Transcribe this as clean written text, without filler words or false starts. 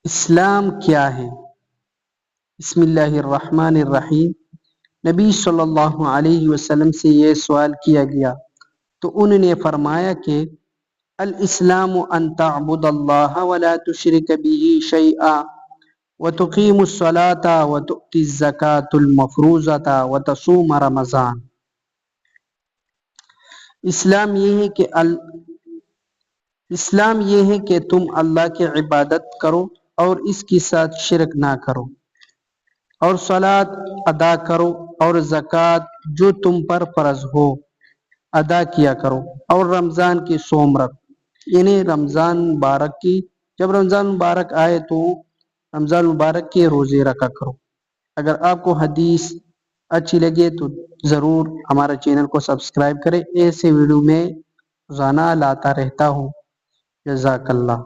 اسلام کیا ہے؟ بسم اللہ الرحمن الرحیم۔ نبی صلی اللہ علیہ وسلم سے یہ سوال کیا گیا تو انہوں نے فرمایا کہ الاسلام ان تعبد اللہ ولا تشرک به شیئا وتقیم الصلاة وتؤتی الزکاة المفروضة وتصوم رمضان۔ اسلام یہ ہے کہ تم اللہ کی عبادت کرو اور اس کے ساتھ شرک نہ کرو، اور صلاۃ ادا کرو، اور زکوٰۃ جو تم پر فرض ہو ادا کیا کرو، اور رمضان کی صوم رکھو، یعنی رمضان مبارک کی جب رمضان مبارک آئے تو رمضان مبارک کے روزے رکھا کرو۔ اگر آپ کو حدیث اچھی لگے تو ضرور ہمارے چینل کو سبسکرائب کریں، ایسے ویڈیو میں روزانہ لاتا رہتا ہوں۔ جزاک اللہ۔